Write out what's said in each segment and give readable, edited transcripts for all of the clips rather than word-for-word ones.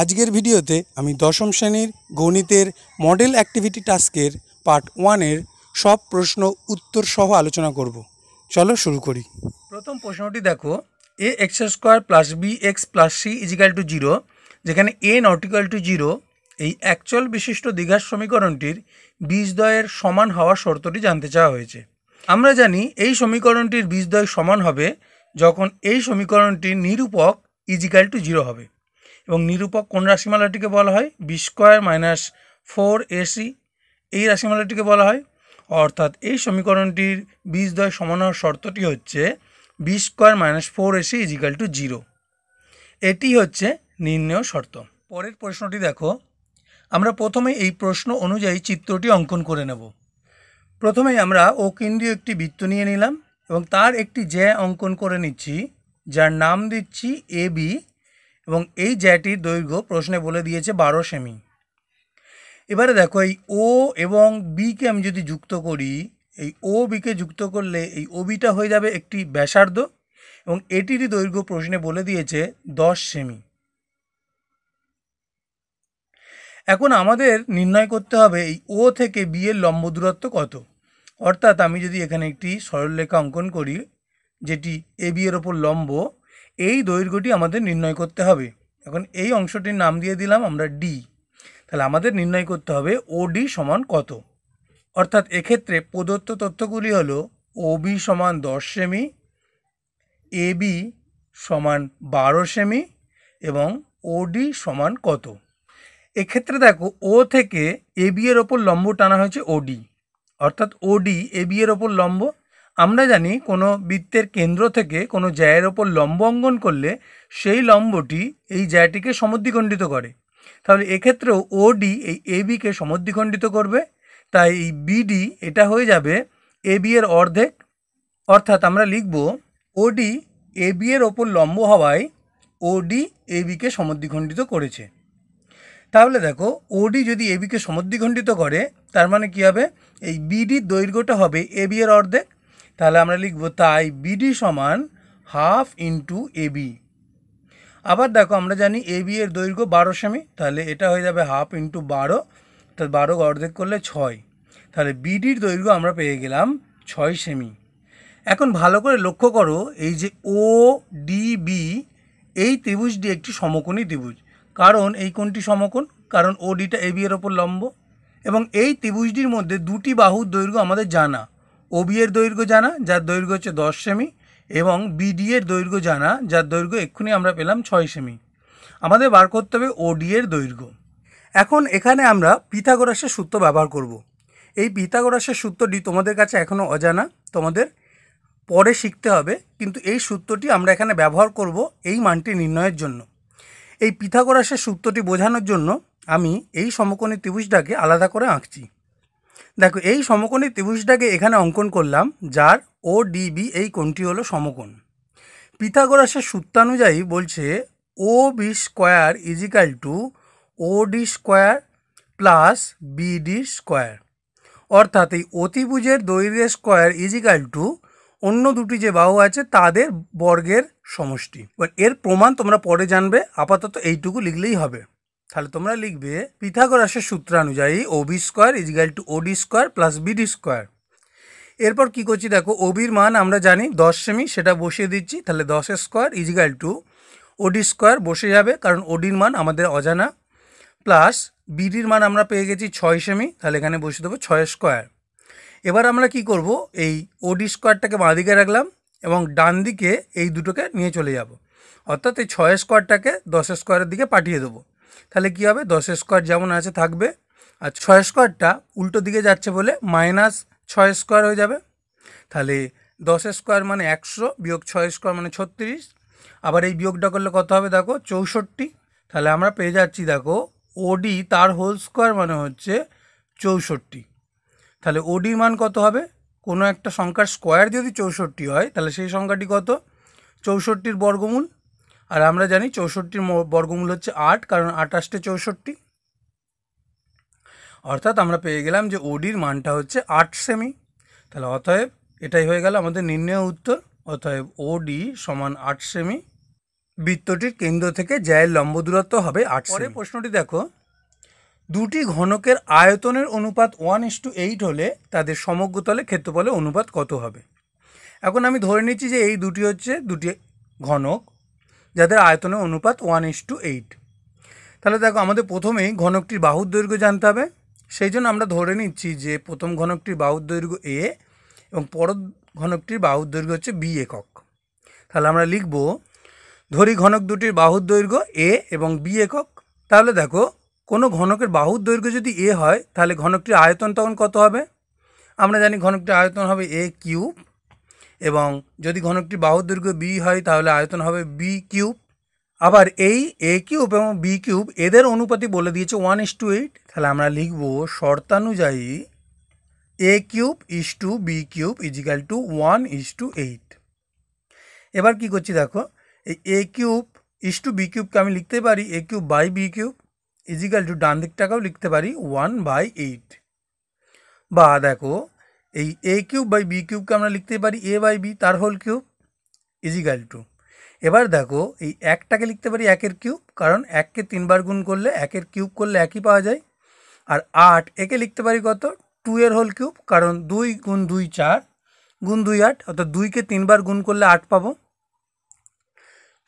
আজকের ভিডিওতে আমি দশম শ্রেণীর গণিতের মডেল অ্যাক্টিভিটি টাস্কের পার্ট 1-এর সব প্রশ্ন উত্তর সহ আলোচনা করব। চলো শুরু করি। প্রথম প্রশ্নটি দেখো, A X square plus B X plus C equal to 0, যেখানে এ নট ইকুয়াল টু 0 এই একচল বিশিষ্ট দ্বিঘাত সমীকরণটির বীজদ্বয়ের সমান হওয়ার শর্তটি জানতে চাওয়া হয়েছে। আমরা জানি এই সমীকরণটির বীজদ্বয় সমান হবে যখন এই সমীকরণটির নিরূপক ইজিক্যাল টু 0 হবে, এবং নিরূপক কোন রাশিমালাটিকে বলা হয়? বি স্কোয়ার মাইনাস 4ac এই রাশিমালাটিকে বলা হয়। অর্থাৎ এই সমীকরণটির বীজদ্বয় সমান হওয়ার শর্তটি হচ্ছে B square minus 4ac is equal to 0। এটি হচ্ছে নির্ণেয় শর্ত। পরের প্রশ্নটি দেখো, আমরা প্রথমে এই প্রশ্ন অনুযায়ী চিত্রটি অঙ্কন করে নেব। প্রথমেই আমরা অকেন্দ্রীয় একটি বৃত্ত নিয়ে নিলাম এবং তার একটি জ্যা অঙ্কন করে নিচ্ছি, যার নাম দিচ্ছি এবি, এবং এই জ্যাটির দৈর্ঘ্য প্রশ্নে বলে দিয়েছে 12 সেমি। এবারে দেখো, এই ও এবং বিকে আমি যদি যুক্ত করি, এই ও বিকে যুক্ত করলে এই ওবিটা হয়ে যাবে একটি ব্যাসার্ধ, এবং এটিরই দৈর্ঘ্য প্রশ্নে বলে দিয়েছে 10 সেমি। এখন আমাদের নির্ণয় করতে হবে এই ও থেকে বি এর লম্ব দূরত্ব কত। অর্থাৎ আমি যদি এখানে একটি সরলরেখা অঙ্কন করি যেটি এবি এর ওপর লম্ব, এই দৈর্ঘ্যটি আমাদের নির্ণয় করতে হবে। এখন এই অংশটির নাম দিয়ে দিলাম আমরা ডি। তাহলে আমাদের নির্ণয় করতে হবে ওডি সমান কত। অর্থাৎ এক্ষেত্রে প্রদত্ত তথ্যগুলি হলো ওবি সমান 10 সেমি, এবি সমান 12 সেমি এবং ওডি সমান কত। এক্ষেত্রে দেখো, ও থেকে এবি এর ওপর লম্ব টানা হয়েছে ওডি, অর্থাৎ ওডি এবি এর ওপর লম্ব। আমরা জানি কোনো বৃত্তের কেন্দ্র থেকে কোনো জ্যায়ের ওপর লম্ব অঙ্কন করলে সেই লম্বটি এই জ্যাটিকে সমদ্বিখণ্ডিত করে। তাহলে এক্ষেত্রেও ওডি এই এবিকে সমদ্বিখণ্ডিত করবে, তাই এই বিডি এটা হয়ে যাবে এবি এর অর্ধেক। অর্থাৎ আমরা লিখব ওডি এবি এর ওপর লম্ব হওয়ায় ওডি এবিকে সমদ্বিখণ্ডিত করেছে। তাহলে দেখো, ওডি যদি এবিকে সমদ্বিখণ্ডিত করে তার মানে কী হবে? এই বিডির দৈর্ঘ্যটা হবে এবি এর অর্ধেক। তাহলে আমরা লিখব তাই বিডি সমান হাফ ইন্টু এবি। আবার দেখো, আমরা জানি এবি এর দৈর্ঘ্য 12 সেমি, তাহলে এটা হয়ে যাবে হাফ ইন্টু 12, তাহলে 12 অর্ধেক করলে 6। তাহলে বিডির দৈর্ঘ্য আমরা পেয়ে গেলাম 6 সেমি। এখন ভালো করে লক্ষ্য করো, এই যে ও ডিবি এই ত্রিভুজটি একটি সমকোণী ত্রিভুজ। কারণ এই কোণটি সমকোণ, কারণ ওডিটা এবি এর ওপর লম্ব, এবং এই ত্রিভুজটির মধ্যে দুটি বাহুর দৈর্ঘ্য আমাদের জানা। ওবি এর দৈর্ঘ্য জানা, যার দৈর্ঘ্য হচ্ছে 10 সেমি, এবং বিডি এর দৈর্ঘ্য জানা, যার দৈর্ঘ্য এক্ষুনি আমরা পেলাম 6 সেমি। আমাদের বার করতে হবে ওডি এর দৈর্ঘ্য। এখন এখানে আমরা পিথাগোরাসের সূত্র ব্যবহার করব। এই পিথাগোরাসের সূত্রটি তোমাদের কাছে এখনও অজানা, তোমাদের পরে শিখতে হবে, কিন্তু এই সূত্রটি আমরা এখানে ব্যবহার করব এই মানটি নির্ণয়ের জন্য। এই পিথাগোরাসের সূত্রটি বোঝানোর জন্য আমি এই সমকোণী ত্রিভুজটাকে আলাদা করে আঁকছি। দেখো, এই সমকোণী ত্রিভুজটাকে এখানে অঙ্কন করলাম, যার ও ডিবি এই কোণটি হলো সমকোণ। পিথাগোরাসের সূত্রানুযায়ী বলছে O B square is equal to O D square plus BD square. অর্থাৎ এই অতিভুজের দৈর্ঘ্যের স্কোয়ার ইজিক্যাল টু অন্য দুটি যে বাহু আছে তাদের বর্গের সমষ্টি। এর প্রমাণ তোমরা পরে জানবে, আপাতত এইটুকু লিখলেই হবে। তাহলে তোমরা লিখবে পিথাগোরাসের সূত্রানুযায়ী O B square is equal to O D square plus BD square. এরপর কী করছি দেখো, ওবির মান আমরা জানি 10 সেমি, সেটা বসিয়ে দিচ্ছি। তাহলে 10 square is equal to OD square বসে যাবে, কারণ ওডির মান আমাদের অজানা, প্লাস বিডির মান আমরা পেয়ে গেছি 6 সেমি, তাহলে এখানে বসিয়ে দেবো 6 স্কোয়ার। এবার আমরা কি করব, এই ওডি স্কোয়ারটাকে বাঁ দিকে রাখলাম এবং ডান দিকে এই দুটোকে নিয়ে চলে যাব। অর্থাৎ এই 6 স্কোয়ারটাকে 10 স্কোয়ারের দিকে পাঠিয়ে দেবো। তাহলে কি হবে, 10 স্কোয়ার যেমন আছে থাকবে, আর 6 স্কোয়ারটা উল্টো দিকে যাচ্ছে বলে মাইনাস 6 স্কোয়ার হয়ে যাবে। তাহলে 10 স্কোয়ার মানে 100 বিয়োগ 6 স্কোয়ার মানে 36। আবার এই বিয়োগটা করলে কত হবে দেখো, 64। তাহলে আমরা পেয়ে যাচ্ছি দেখো ওডি তার হোল স্কোয়ার মানে হচ্ছে 64। তাহলে ওডির মান কত হবে? কোনো একটা সংখ্যার স্কোয়ার যদি 64 হয় তাহলে সেই সংখ্যাটি কত? 64-র বর্গমূল। আর আমরা জানি 64-র বর্গমূল হচ্ছে 8, কারণ 28 64। অর্থাৎ আমরা পেয়ে গেলাম যে ওডির মানটা হচ্ছে 8 সেমি। তাহলে অতএব এটাই হয়ে গেল আমাদের নির্ণেয় উত্তর। অতএব ওডি সমান 8 সেমি। বৃত্তটির কেন্দ্র থেকে জ্যায়ের লম্ব দূরত্ব হবে 8 সেমি। পরের প্রশ্নটি দেখো, দুটি ঘনকের আয়তনের অনুপাত 1:8 হলে তাদের সমগ্রতলে ক্ষেত্রফলের অনুপাত কত হবে? এখন আমি ধরে নিচ্ছি যে এই দুটি হচ্ছে দুটি ঘনক যাদের আয়তনের অনুপাত 1:8। তাহলে দেখো, আমাদের প্রথমেই ঘনকটির বাহুর দৈর্ঘ্য জানতে হবে। সেই জন্য আমরা ধরে নিচ্ছি যে প্রথম ঘনকটির বাহুর দৈর্ঘ্য এ এবং পর ঘনকটির বাহুর দৈর্ঘ্য হচ্ছে বি একক। তাহলে আমরা লিখব, ধরি ঘনক দুটির বাহুর দৈর্ঘ্য এ এবং বি একক। তাহলে দেখো, কোনো ঘনকের বাহুর দৈর্ঘ্য যদি এ হয় তাহলে ঘনকটির আয়তন তখন কত হবে? আমরা জানি ঘনকটির আয়তন হবে এ কিউব, এবং যদি ঘনকটির বাহুর দৈর্ঘ্য বি হয় তাহলে আয়তন হবে বি কিউব। আবার এই এ কিউব এবং বি কিউব এদের অনুপাতই বলে দিয়েছে 1:8। তাহলে আমরা লিখব শর্তানুযায়ী A cube is to B cube equal to 1:8। এবার কি করছি দেখো, এই A cube is to B কিউবকে আমি লিখতে পারি A cube by B cube equal to ডান দিকটাকেও লিখতে পারি 1/8। বা দেখো, এই এ কিউব বাই বি কিউবকে আমরা লিখতে পারি এ বাই বি তার হোল কিউব ইজিক্যাল টু, এবার দেখো এই একটাকে লিখতে পারি একের কিউব, কারণ এককে 3বার গুণ করলে একের কিউব করলে একই পাওয়া যায়। আর 8 একে লিখতে পারি কত? 2 এর হোল কিউব, কারণ 2 গুণ 2 4 গুণ 2 8, অর্থাৎ 2কে 3বার গুণ করলে 8 পাবো।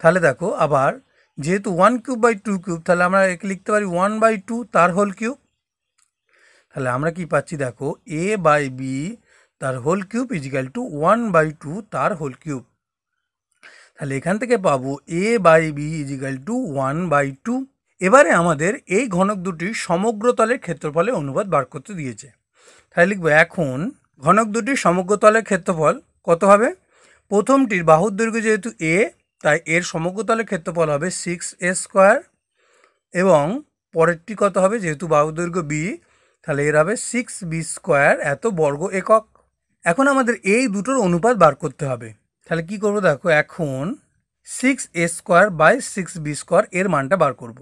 তাহলে দেখো, আবার যেহেতু 1 কিউব বাই 2 কিউব, তাহলে আমরা একে লিখতে পারি 1/2 তার হোল কিউব। তাহলে আমরা কি পাচ্ছি দেখো, এ বাই বি তার হোল কিউব ইজিক্যাল টু 1/2 তার হোল কিউব। তাহলে এখান থেকে পাবো এ বাই বি ইজিক্যাল টু 1/2। এবারে আমাদের এই ঘনক দুটির সমগ্রতলের ক্ষেত্রফলের অনুপাত বার করতে দিয়েছে। তাহলে লিখবো, এখন ঘনক দুটির সমগ্রতলের ক্ষেত্রফল কত হবে? প্রথমটির বাহুর দৈর্ঘ্য যেহেতু এ, তাই এর সমগ্রতলের ক্ষেত্রফল হবে 6a², এবং পরেরটি কত হবে? যেহেতু বাহুর দৈর্ঘ্য বি, তাহলে এর হবে 6b² এত বর্গ একক। এখন আমাদের এই দুটোর অনুপাত বার করতে হবে। তাহলে কি করবো দেখো, এখন 6a² বাই 6b² এর মানটা বার করব,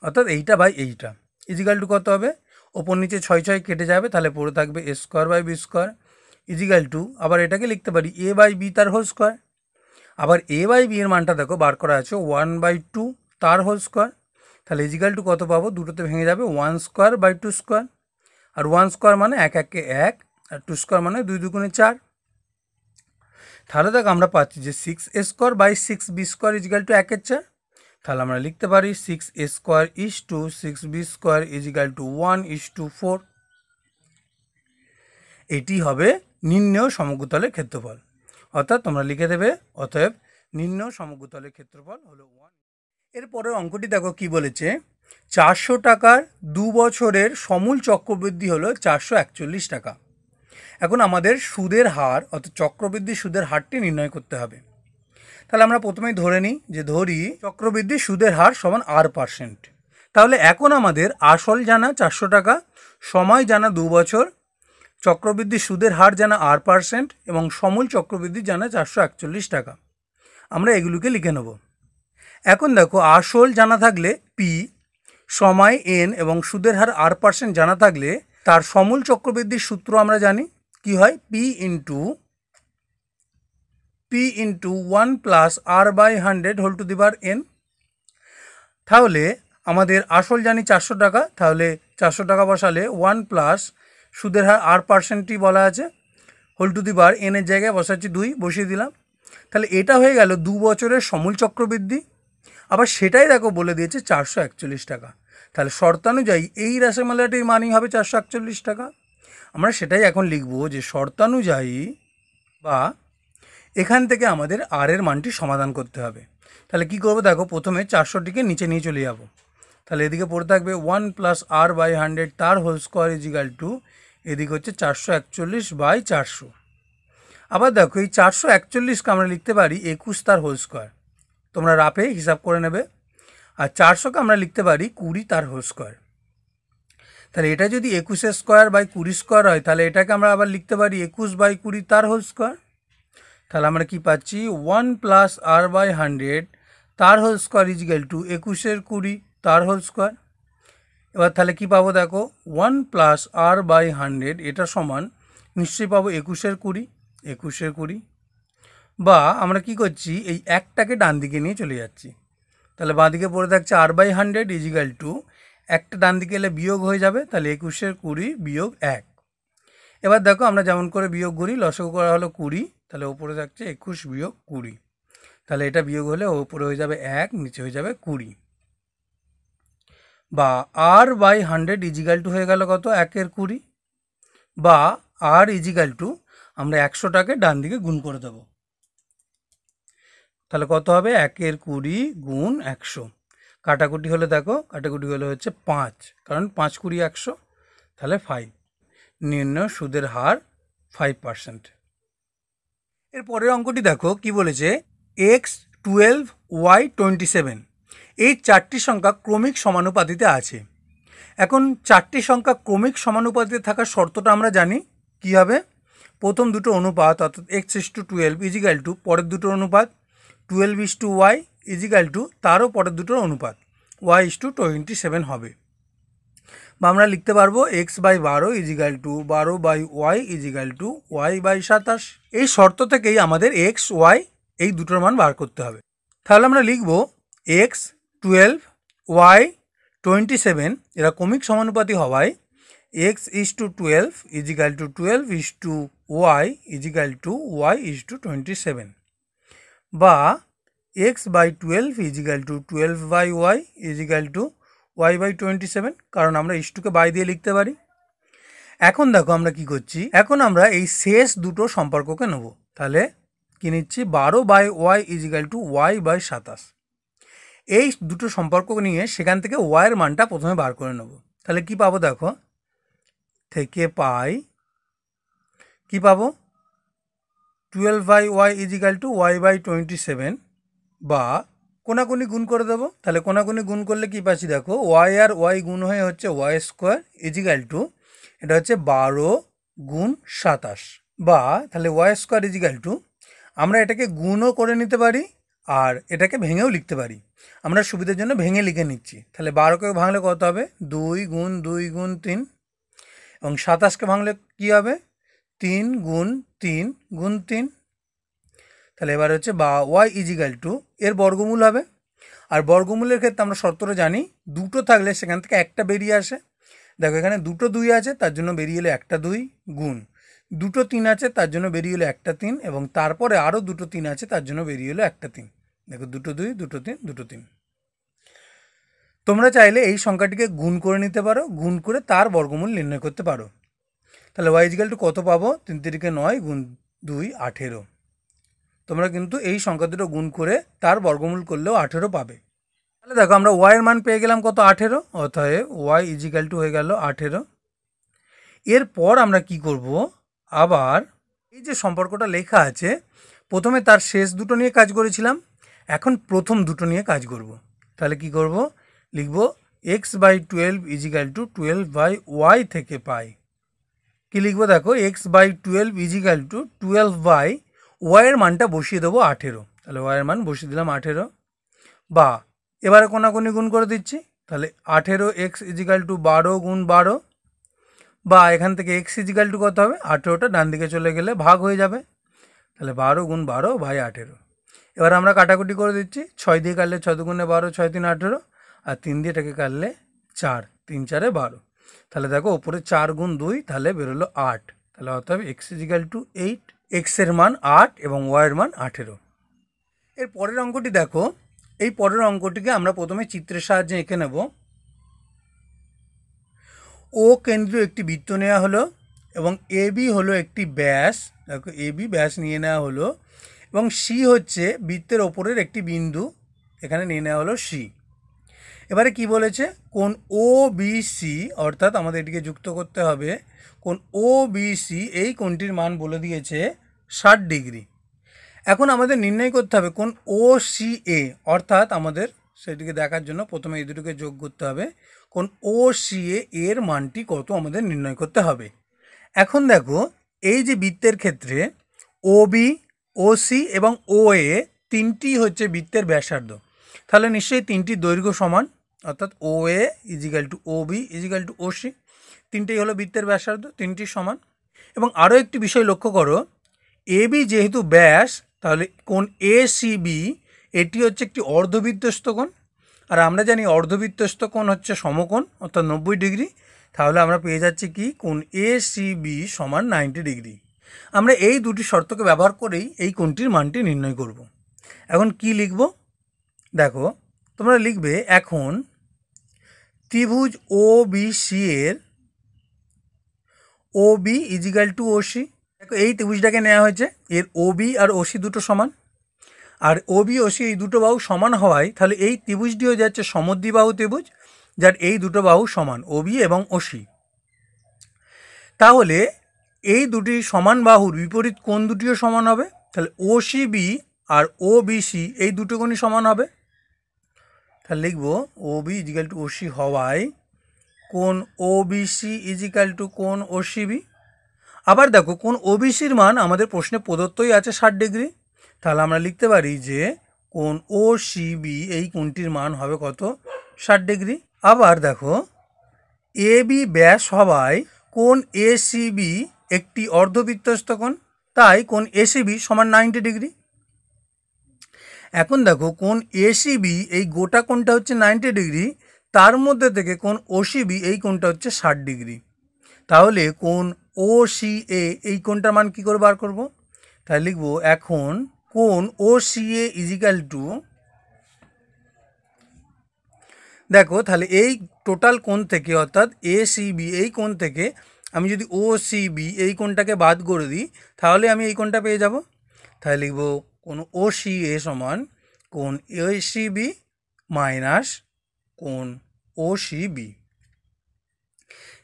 অর্থাৎ এইটা বাই এইটা ইজিক্যাল টু কত হবে? ওপর নিচে 6 কেটে যাবে, তাহলে পড়ে থাকবে a² by b² is equal two, আবার এটাকে লিখতে পারি এ বাই বি তার হোল স্কোয়ার। আবার এ বাই বি এর মানটা দেখো বার করা আছে 1/2 তার হোল স্কোয়ার। তাহলে ইজিক্যাল টু কত পাবো? দুটোতে ভেঙে যাবে 1² বাই 2², আর 1² মানে 1 1 1, আর 2² মানে 2 2 4। তাহলে দেখ, আমরা পাচ্ছি যে 6a² by 6b² is equal two 1/4। তাহলে আমরা লিখতে পারি 6a² is to 6b² is equal two 1:4। এটি হবে নির্ণেয় সমগ্রতলের ক্ষেত্রফল। অর্থাৎ তোমরা লিখে দেবে, অতএব নির্ণেয় সমগ্রতলের ক্ষেত্রফল হলো 1। এরপরের অঙ্কটি দেখো কি বলেছে, 400 টাকার 2 বছরের সমূল চক্রবৃদ্ধি হলো 441 টাকা। এখন আমাদের সুদের হার অর্থাৎ চক্রবৃদ্ধি সুদের হারটি নির্ণয় করতে হবে। তাহলে আমরা প্রথমেই ধরে নিই যে ধরি চক্রবৃদ্ধি সুদের হার সমান R%। তাহলে এখন আমাদের আসল জানা 400 টাকা, সময় জানা 2 বছর, চক্রবৃদ্ধি সুদের হার জানা R% এবং সমূল চক্রবৃদ্ধি জানা 441 টাকা। আমরা এগুলোকে লিখে নেব। এখন দেখো, আসল জানা থাকলে পি, সময় এন এবং সুদের হার R% জানা থাকলে তার সমূল চক্রবৃদ্ধির সূত্র আমরা জানি কি হয়, P into 1 plus R/100 whole to the power n। তাহলে আমাদের আসল জানি 400 টাকা, তাহলে 400 টাকা বসালে 1 প্লাস সুদের হার R%ই বলা আছে whole to the power n এর জায়গায় বসাচ্ছি 2, বসিয়ে দিলাম। তাহলে এটা হয়ে গেল 2 বছরের সমূল চক্রবৃদ্ধি। আবার সেটাই দেখো বলে দিয়েছে 441 টাকা। তাহলে শর্তানুযায়ী এই রাশিমালাটির মানই হবে 441 টাকা। আমরা সেটাই এখন লিখব যে শর্তানুযায়ী, বা এখান থেকে আমাদের আর এর মানটি সমাধান করতে হবে। তাহলে কি করব দেখো, প্রথমে 400টিকে নিচে নিয়ে চলে যাব। তাহলে এদিকে পড়ে থাকবে 1 প্লাস R/100 তার হোল স্কোয়ার ইজিক্যাল টু, এদিকে হচ্ছে 441/400। আবার দেখো, এই 441কে আমরা লিখতে পারি 21 তার হোল স্কোয়ার, তোমরা রাফে হিসাব করে নেবে। আর 400কে আমরা লিখতে পারি 20 তার হোল স্কোয়ার। তাহলে এটা যদি 21² বাই 20² হয়, তাহলে এটাকে আমরা আবার লিখতে পারি 21/20 তার হোল স্কোয়ার। তাহলে আমরা কি পাচ্ছি, 1 প্লাস R/100 তার হোল স্কোয়ার ইজিক্যাল টু 21/20 তার হোল স্কোয়ার। এবার তাহলে কি পাবো দেখো, 1 প্লাস R/100 এটা সমান নিশ্চয়ই পাবো 21/20। বা আমরা কি করছি, এই একটাকে ডান দিকে নিয়ে চলে যাচ্ছি। তাহলে বাঁদিকে পড়ে থাকছে r/100 ইজিক্যাল টু একটা ডান দিকে এলে বিয়োগ হয়ে যাবে, তাহলে 21/20 বিয়োগ 1। এবার দেখো আমরা যেমন করে বিয়োগ করি, লসাগু করা হলো 20, তাহলে ওপরে থাকছে 21 বিয়োগ 20, তাহলে এটা বিয়োগ হলে ওপরে হয়ে যাবে 1, নিচে হয়ে যাবে 20। বা r/100 ইজিক্যাল টু হয়ে গেল কত, 1/20, বা r ইজিক্যাল টু আমরা 100টাকে ডান দিকে গুণ করে দেবো, তাহলে কত হবে 1/20 গুণ 100। কাটাকুটি হলে দেখো, কাটাকুটি হলে হচ্ছে 5, কারণ 5 20 100, তাহলে 5। নির্ণয় সুদের হার 5%। এর পরের অঙ্কটি দেখো কি বলেছে, x12 y27 এই চারটি সংখ্যা ক্রমিক সমানুপাতিতে আছে। এখন চারটি সংখ্যা ক্রমিক সমানুপাতিতে থাকার শর্তটা আমরা জানি কি হবে, প্রথম দুটো অনুপাত অর্থাৎ x:12 ইজিক্যাল টু পরের দুটোর অনুপাত 12:y ইজিক্যাল টু তারও পরের দুটোর অনুপাত y:27 হবে। বা আমরা লিখতে পারবো x/12 is equal two 12/y is equal two y/27। এই শর্ত থেকেই আমাদের x y এই দুটোর মান বার করতে হবে। তাহলে আমরা লিখব x12 y27 এরা ক্রমিক সমানুপাতি হওয়ায় x:12 is equal two 12:y is equal two y:27, বা x/12 is equal two 12/y is equal two y/27, কারণ আমরা ইস্টুকে বাই দিয়ে লিখতে পারি। এখন দেখো আমরা কি করছি, এখন আমরা এই শেষ দুটো সম্পর্ককে নেব। তাহলে কি নিচ্ছি, 12/y ইজিক্যাল টু y/27। এই দুটো সম্পর্ক নিয়ে সেখান থেকে y এর মানটা প্রথমে বার করে নেব। তাহলে কি পাবো দেখো, থেকে পাই কি পাবো 12/y ইজিক্যাল টু y/27, বা কোনাকুনি গুণ করে দেবো। তাহলে কোনাকুনি গুণ করলে কি পাচ্ছি দেখো, y আর y গুণ হয়ে হচ্ছে y² ইজিক্যাল টু এটা হচ্ছে 12 গুণ 27, বা তাহলে y² ইজিক্যাল টু আমরা এটাকে গুণও করে নিতে পারি আর এটাকে ভেঙেও লিখতে পারি। আমরা সুবিধার জন্য ভেঙে লিখে নিচ্ছি। তাহলে 12কে ভাঙলে কত হবে, 2 গুণ 2 গুণ 3, এবং 27কে ভাঙলে কি হবে, 3 গুণ 3 গুণ 3। তাহলে এবার হচ্ছে বা y ইজিক্যাল টু এর বর্গমূল হবে। আর বর্গমূলের ক্ষেত্রে আমরা শর্তটা জানি, দুটো থাকলে সেখান থেকে একটা বেরিয়ে আসে। দেখো এখানে দুটো 2 আছে, তার জন্য বেরিয়ে এলো একটা 2, গুণ দুটো 3 আছে, তার জন্য বেরিয়ে এলো একটা 3, এবং তারপরে আরও দুটো 3 আছে, তার জন্য বেরিয়ে এলো একটা 3। দেখো দুটো 2, দুটো 3, দুটো 3। তোমরা চাইলে এই সংখ্যাটিকে গুণ করে নিতে পারো, গুণ করে তার বর্গমূল নির্ণয় করতে পারো। তাহলে y ইজিক্যাল টু কত পাবো, 3 3 9 গুণ 2 18। তোমরা কিন্তু এই সংখ্যা দুটো গুণ করে তার বর্গমূল করলেও 18 পাবে। তাহলে দেখো আমরা y এর মান পেয়ে গেলাম কত, 18, অতএব y ইজিক্যাল টু হয়ে গেল 18। এরপর আমরা কি করব, আবার এই যে সম্পর্কটা লেখা আছে প্রথমে তার শেষ দুটো নিয়ে কাজ করেছিলাম, এখন প্রথম দুটো নিয়ে কাজ করব। তাহলে কি করব, লিখব x/12 ইজিক্যাল টু 12/y থেকে পাই। কি লিখবো দেখো, x/12 ইজিক্যাল টু 12/y এর মানটা বসিয়ে দেবো 18। তাহলে y এর মান বসিয়ে দিলাম 18, বা এবারে কোনাকুনি গুণ করে দিচ্ছি। তাহলে 18x ইজিক্যাল টু 12 গুণ 12, বা এখান থেকে x ইজিক্যাল টু কত হবে, 18টা ডান দিকে চলে গেলে ভাগ হয়ে যাবে। তাহলে 12 গুণ 12 বাই 18। এবার আমরা কাটাকুটি করে দিচ্ছি, 6 দিয়ে কাটলে 6 দুগুণে 12, 6 3 18, আর 3 দিয়ে এটাকে কাটলে 4, 3 4 12। তাহলে দেখো ওপরে 4 গুণ 2, তাহলে বেরোলো 8। তাহলে অতএব x ইজিক্যাল টু 8, x এর মান 8 এবং y এর মান 18। এর পরের অঙ্কটি দেখো, এই পরের অঙ্কটিকে আমরা প্রথমে চিত্রের সাহায্যে এঁকে নেব। ও কেন্দ্রীয় একটি বৃত্ত নেওয়া হলো এবং এবি হলো একটি ব্যাস, দেখো এবি ব্যাস নিয়ে নেওয়া হলো, এবং সি হচ্ছে বৃত্তের ওপরের একটি বিন্দু, এখানে নিয়ে নেওয়া হলো সি। এবারে কি বলেছে, কোণ ও বি সি, অর্থাৎ আমাদের এটিকে যুক্ত করতে হবে কোণ ও বি সি, এই কোণটির মান বলে দিয়েছে 60 ডিগ্রি। এখন আমাদের নির্ণয় করতে হবে কোণ ও সি এ, অর্থাৎ আমাদের সেটিকে দেখার জন্য প্রথমে এই দুটোকে যোগ করতে হবে। কোণ ও সি এ এর মানটি কত আমাদের নির্ণয় করতে হবে। এখন দেখো এই যে বৃত্তের ক্ষেত্রে ও বি, ও সি এবং ও এ তিনটি হচ্ছে বৃত্তের ব্যাসার্ধ, তাহলে নিশ্চয়ই তিনটির দৈর্ঘ্য সমান, অর্থাৎ ও এ is equal to O B is equal to O C, তিনটেই হলো বৃত্তের ব্যাসার্ধ, তিনটি সমান। এবং আরও একটি বিষয় লক্ষ্য করো, এ বি যেহেতু ব্যাস, তাহলে কোণ এ সি বি এটি হচ্ছে একটি অর্ধবৃত্তস্থ কোণ, আর আমরা জানি অর্ধবৃত্তস্থ কোণ হচ্ছে সমকোণ অর্থাৎ 90 ডিগ্রি। তাহলে আমরা পেয়ে যাচ্ছি কি কোণ ACB সমান 90 ডিগ্রি। আমরা এই দুটি শর্তকে ব্যবহার করেই এই কোণটির মানটি নির্ণয় করব। এখন কি লিখব দেখো, তোমরা লিখবে এখন ত্রিভুজ OBC এর OB ইজিক্যাল টু OC। দেখো এই ত্রিভুজটাকে নেওয়া হয়েছে, এর OB আর OC দুটো সমান, আর OB OC এই দুটো বাহু সমান হওয়ায় তাহলে এই ত্রিভুজটি হয়ে যাচ্ছে সমদ্বিবাহু ত্রিভুজ, যার এই দুটো বাহু সমান OB এবং OC। তাহলে এই দুটি সমান বাহুর বিপরীত কোণ দুটিও সমান হবে, তাহলে OCB আর OBC এই দুটো কোণই সমান হবে। তাহলে লিখব OB ইজিক্যাল টু OC হওয়ায় কোণ OBC ইজিক্যাল টু কোণ OCB। আবার দেখো কোণ OBCর মান আমাদের প্রশ্নে প্রদত্তই আছে 60 ডিগ্রি, তাহলে আমরা লিখতে পারি যে কোণ OCB এই কোণটির মান হবে কত, 60 ডিগ্রি। আবার দেখো AB ব্যাস হওয়ায় কোণ ACB একটি অর্ধবৃত্তস্থ কোণ, তাই কোণ ACB সমান 90 ডিগ্রি। এখন দেখো কোণ ACB এই গোটা কোণটা হচ্ছে 90 ডিগ্রি, তার মধ্যে থেকে কোণ OCB এই কোণটা হচ্ছে 60 ডিগ্রি। তাহলে কোণ OCA এই কোণটার মান কী করে বার করব, তাহলে লিখব এখন কোণ OCA ইজিক্যাল টু, দেখো তাহলে এই টোটাল কোণ থেকে অর্থাৎ ACB এই কোণ থেকে আমি যদি OCB এই কোণটাকে বাদ করে দিই তাহলে আমি এই কোণটা পেয়ে যাব। তাহলে লিখব কোণ OCA সমান কোণ ACB মাইনাস কোণ OCB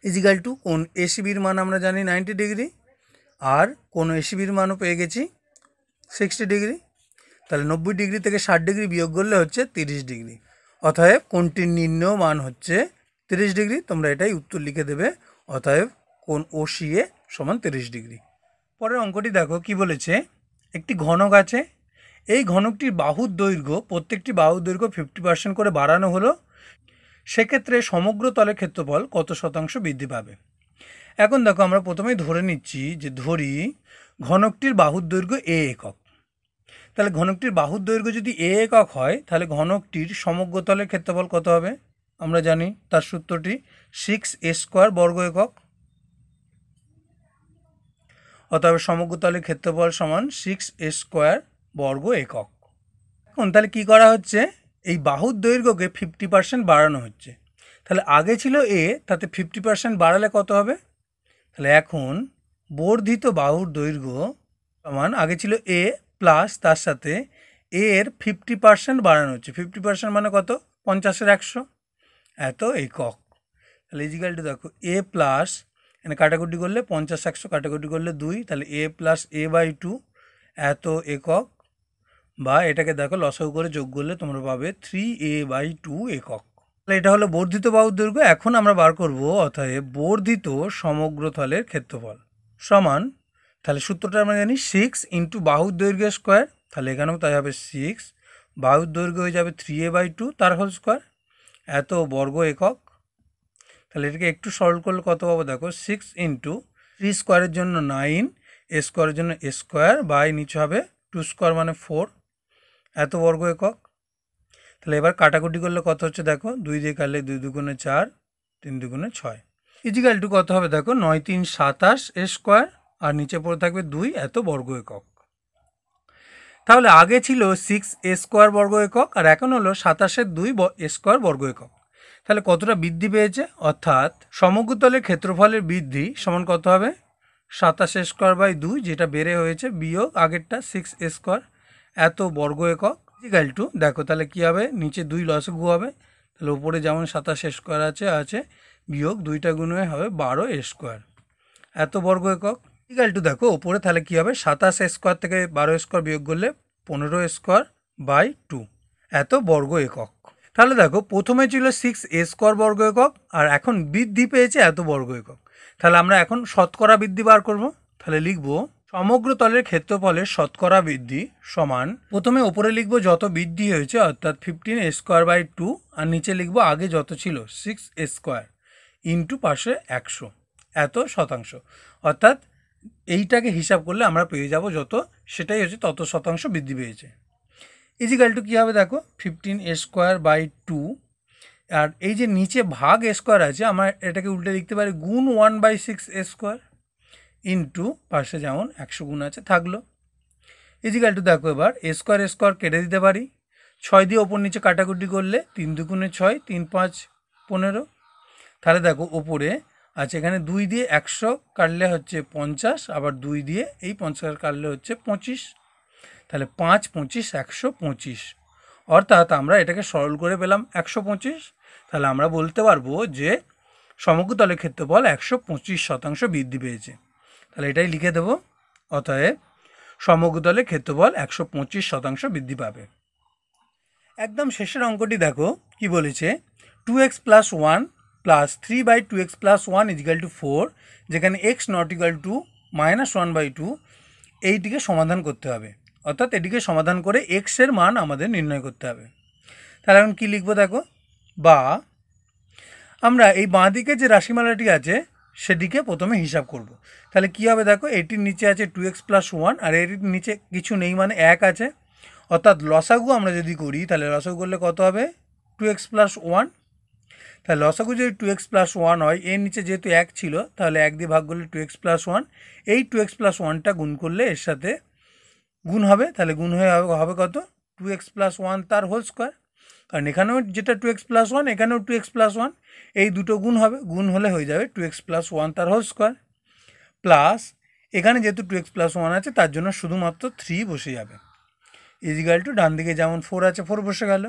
ইজিক্যাল টু কোণ ACBর মান আমরা জানি 90 ডিগ্রি, আর কোণ ACBর মানও পেয়ে গেছি 60 ডিগ্রি। তাহলে 90 ডিগ্রি থেকে 60 ডিগ্রি বিয়োগ করলে হচ্ছে 30 ডিগ্রি। অতএব কোণটির নির্ণেয় মান হচ্ছে 30 ডিগ্রি। তোমরা এটাই উত্তর লিখে দেবে, অতএব কোণ OCA সমান 30 ডিগ্রি। পরের অঙ্কটি দেখো কি বলেছে, একটি ঘনক আছে, এই ঘনকটির বাহুর দৈর্ঘ্য প্রত্যেকটি বাহুর দৈর্ঘ্য 50% করে বাড়ানো হলো, সেক্ষেত্রে সমগ্র তলের ক্ষেত্রফল কত শতাংশ বৃদ্ধি পাবে। এখন দেখো আমরা প্রথমেই ধরে নিচ্ছি যে ধরি ঘনকটির বাহুর দৈর্ঘ্য A একক। তাহলে ঘনকটির বাহুর দৈর্ঘ্য যদি A একক হয় তাহলে ঘনকটির সমগ্র তলের ক্ষেত্রফল কত হবে, আমরা জানি তার সূত্রটি 6a² বর্গ একক। অতএব সমগ্র তলের ক্ষেত্রফল সমান 6a² বর্গ একক। এখন তাহলে কি করা হচ্ছে, এই বাহুর দৈর্ঘ্যকে 50% বাড়ানো হচ্ছে। তাহলে আগে ছিল A, তাতে 50% বাড়ালে কত হবে, তাহলে এখন বর্ধিত বাহুর দৈর্ঘ্য সমান আগে ছিল A প্লাস তার সাথে A এর 50% বাড়ানো হচ্ছে। 50% মানে কত, 50-এর 100 এত একক। তাহলে ইজিক্যাল টু দেখো A প্লাস এখানে কাটাকুটি করলে 50-100 কাটাকুটি করলে 2, তাহলে A প্লাস A/2 এত একক, বা এটাকে দেখো লসাগু করে যোগ করলে তোমরা পাবে 3a/2 একক। তাহলে এটা হলো বর্ধিত বাহুর দৈর্ঘ্য। এখন আমরা বার করব অতএব বর্ধিত সমগ্র তলের ক্ষেত্রফল সমান, তাহলে সূত্রটা আমরা জানি 6 ইন্টু বাহুর দৈর্ঘ্য স্কোয়ার, তাহলে এখানেও তাই হবে 6, বাহুর দৈর্ঘ্য হয়ে যাবে 3a/2 তার হোল স্কোয়ার এত বর্গ একক। তাহলে এটাকে একটু সরল করলে কত পাবো দেখো, 6 ইন্টু 3 স্কোয়ারের জন্য 9, a স্কোয়ারের জন্য a স্কোয়ার, বাই নিচে হবে 2 স্কোয়ার মানে 4 এত বর্গ একক। তাহলে এবার কাটাকুটি করলে কত হচ্ছে দেখো, 2 দিয়ে কাটলে 2 দুগুণে 4, 3 দুগুণে 6 ইজিক্যাল টু কত হবে দেখো, 9 3 27 a স্কোয়ার, আর নিচে পড়ে থাকবে 2 এত বর্গ একক। তাহলে আগে ছিল 6a² বর্গ একক, আর এখন হলো 27-এর 2 a² বর্গ একক। তাহলে কতটা বৃদ্ধি পেয়েছে, অর্থাৎ সমগ্র তলের ক্ষেত্রফলের বৃদ্ধি সমান কত হবে, 27a²/2 যেটা বেড়ে হয়েছে বিয়োগ আগেরটা 6a² এত বর্গ একক ইজিক্যাল টু দেখো তাহলে কী হবে, নিচে 2 লসাগু হবে, তাহলে উপরে যেমন 27a² আছে বিয়োগ 2টা গুণে হবে 12a² এত বর্গ একক ইজিক্যাল টু দেখো ওপরে তাহলে কী হবে, 27a² থেকে 12a² বিয়োগ করলে 15a²/2 এত বর্গ একক। তাহলে দেখো প্রথমে ছিল 6a² বর্গ একক, আর এখন বৃদ্ধি পেয়েছে এত বর্গ একক। তাহলে আমরা এখন শতকরা বৃদ্ধি বার করব। তাহলে লিখব সমগ্র তলের ক্ষেত্রফলের শতকরা বৃদ্ধি সমান, প্রথমে ওপরে লিখব যত বৃদ্ধি হয়েছে অর্থাৎ 15a²/2, আর নিচে লিখব আগে যত ছিল 6a² ইন্টু পাশে 100 এত শতাংশ, অর্থাৎ এইটাকে হিসাব করলে আমরা পেয়ে যাব যত, সেটাই হচ্ছে তত শতাংশ বৃদ্ধি পেয়েছে। ইজিক্যাল টু কী হবে দেখো 15a²/2, আর এই যে নিচে ভাগ a² আছে আমরা এটাকে উল্টে লিখতে পারি গুণ 1/6a² ইন্টু পাশে যেমন 100 গুণ আছে থাকলো। ইজিক্যাল টু দেখো এবার a² কেটে দিতে পারি, 6 দিয়ে ওপর নিচে কাটাকুটি করলে 3 দুগুণে 6, 3 5 15। তাহলে দেখো ওপরে আছে এখানে 2 দিয়ে 100 কাটলে হচ্ছে 50, আবার 2 দিয়ে এই 50 কাটলে হচ্ছে 25, তাহলে 5 25 125, অর্থাৎ আমরা এটাকে সরল করে পেলাম 125। তাহলে আমরা বলতে পারবো যে সমগ্রতলের ক্ষেত্রফল 125% বৃদ্ধি পেয়েছে। তাহলে এটাই লিখে দেবো, অতএব সমগ্রতলের ক্ষেত্রফল 125% বৃদ্ধি পাবে। একদম শেষের অঙ্কটি দেখো কি বলেছে, 2x + 1 + 3/2x + 1 = 4, যেখানে x ≠ -1/2, এইটিকে সমাধান করতে হবে, অর্থাৎ এটিকে সমাধান করে x এর মান আমাদের নির্ণয় করতে হবে। তাহলে এখন কী লিখবো দেখো, বা আমরা এই বাঁ দিকে যে রাশিমালাটি আছে সেটিকে প্রথমে হিসাব করব। তাহলে কী হবে দেখো, এটির নিচে আছে 2x + 1 আর এটির নিচে কিছু নেই মানে 1 আছে, অর্থাৎ লসাগু আমরা যদি করি তাহলে লসাগু করলে কত হবে 2x + 1। তাহলে লসাগু যদি 2x + 1 হয়, এর নিচে যেহেতু 1 ছিল তাহলে 1 দিয়ে ভাগ করলে 2x + 1, এই 2x + 1টা গুণ করলে এর সাথে গুণ হবে, তাহলে গুণ হয়ে হবে কত 2x + 1 তার হোল স্কোয়ার, কারণ এখানেও যেটা 2x + 1 এখানেও 2x + 1, এই দুটো গুণ হবে, গুণ হলে হয়ে যাবে 2x + 1 তার হোল স্কোয়ার, প্লাস এখানে যেহেতু 2x + 1 আছে তার জন্য শুধুমাত্র 3 বসে যাবে, ইজিক্যাল টু ডান দিকে যেমন 4 আছে 4 বসে গেল।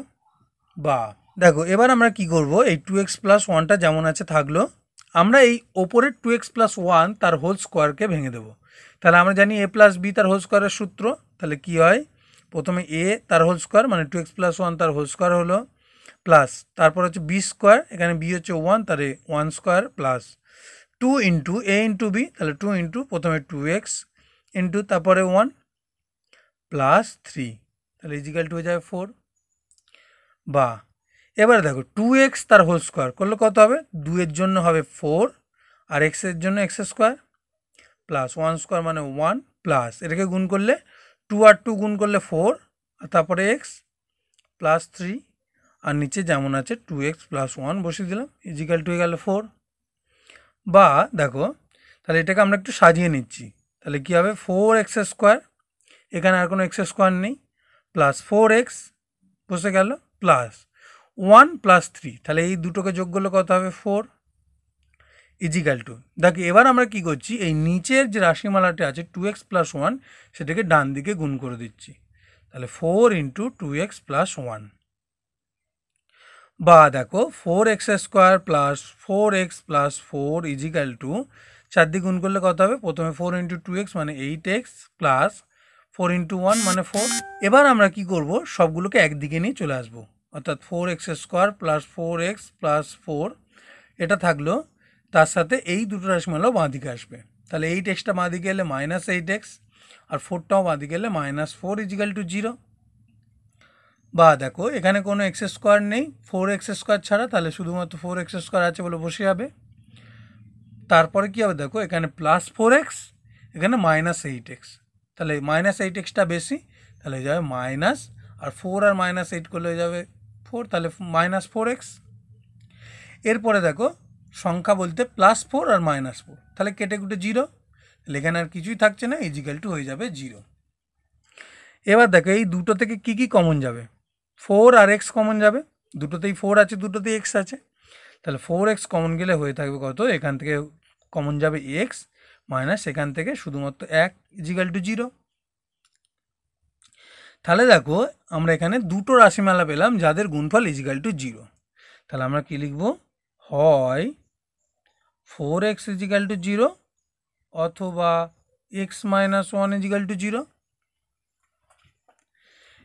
বা দেখো এবার আমরা কি করব, এই 2x + 1টা যেমন আছে থাকলো, আমরা এই ওপরের 2x + 1 তার হোল স্কোয়ারকে ভেঙে দেবো। তাহলে আমরা জানি a + b তার হোল স্কোয়ারের সূত্র, তাহলে কি হয় প্রথমে a তার হোল স্কোয়ার মানে 2x + 1 তার হোল স্কোয়ার হলো, প্লাস তারপর হচ্ছে b স্কোয়ার, এখানে b হচ্ছে 1 তাহলে 1 square, plus 2 into a into b, তাহলে 2 ইন্টু প্রথমে 2x ইন্টু তারপরে 1 প্লাস 3, তাহলে ইজিক্যাল টু হয়ে যাবে 4। বা এবারে দেখো 2x তার হোল স্কোয়ার করলে কত হবে, 2 এর জন্য হবে 4 আর x এর জন্য x² প্লাস 1 স্কোয়ার মানে 1, প্লাস এটাকে গুণ করলে 2 আর 2 গুণ করলে 4 আর তারপরে x প্লাস 3, আর নিচে যেমন আছে 2x + 1 বসিয়ে দিলাম, ইজিক্যাল টু হয়ে গেল 4। বা দেখো তাহলে এটাকে আমরা একটু সাজিয়ে নিচ্ছি, তাহলে কী হবে 4x², এখানে আর কোনো x² নেই, প্লাস 4x বসে গেল, প্লাস 1 প্লাস 3, তাহলে এই দুটোকে যোগ করলে কত হবে 4, ইজিক্যাল টু দেখো এবার আমরা কি করছি, এই নিচের যে রাশিমালাটি আছে 2x + 1 সেটাকে ডান দিকে গুণ করে দিচ্ছি, তাহলে 4 ইন্টু 2x + 1। বা দেখো 4x² plus 4x plus 4 is equal two 4 দিয়ে গুণ করলে কত হবে, প্রথমে 4 ইন্টু 2x মানে 8x প্লাস 4 ইন্টু 1 মানে 4। এবার আমরা কি করব, সবগুলোকে একদিকে নিয়ে চলে আসবো, অর্থাৎ 4x² প্লাস 4x প্লাস 4 এটা থাকলো, তার সাথে এই দুটো রাশিমালাও বাঁ দিকে আসবে, তাহলে 8xটা বাঁ দিকে এলে -8x আর 4টাও বাঁ দিকে এলে -4 ইজিক্যাল টু 0। বা দেখো এখানে কোনো x² নেই 4x² ছাড়া, তাহলে শুধুমাত্র 4x² আছে বলে বসে যাবে, তারপরে কী হবে দেখো এখানে প্লাস 4x এখানে -8x, তাহলে -8xটা বেশি, তাহলে হয়ে যাবে মাইনাস, আর 4 আর -8 করলে হয়ে যাবে 4, তাহলে -4x। এরপরে দেখো সংখ্যা বলতে +4 আর -4, তাহলে কেটে কুটে 0, তাহলে এখানে আর কিছুই থাকছে না, ইজিক্যাল টু হয়ে যাবে 0। এবার দেখো এই দুটো থেকে কি কি কমন যাবে, 4 আর x কমন যাবে, দুটোতেই 4 আছে দুটোতেই x আছে, তাহলে 4x কমন গেলে হয়ে থাকবে কত, এখান থেকে কমন যাবে x মাইনাস এখান থেকে শুধুমাত্র 1 ইজিক্যাল টু 0। তাহলে দেখো আমরা এখানে দুটো রাশিমালা পেলাম যাদের গুণফল ইজিক্যাল টু 0, তাহলে আমরা কি লিখব, হয় 4x ইজিক্যাল টু 0 অথবা x - 1 ইজিক্যাল টু 0।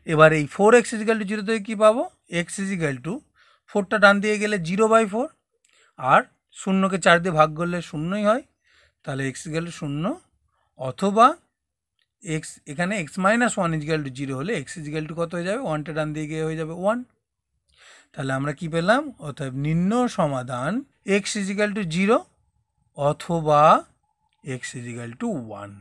এবার এই 4x ইজিক্যাল টু 0 থেকে কী পাবো, x ইজিক্যাল টু 4টা ডান দিয়ে গেলে 0/4 আর শূন্যকে 4 দিয়ে ভাগ করলে শূন্যই হয়, তাহলে x ইজিক্যাল টু 0, অথবা x এখানে x - 1 ইজিক্যাল টু 0 হলে x ইজিক্যাল টু কত হয়ে যাবে, 1টা ডান দিয়ে গিয়ে হয়ে যাবে 1। তাহলে আমরা কি পেলাম, অতএব নির্ণয় সমাধান x ইজিক্যাল টু 0 অথবা x ইজিক্যাল টু 1।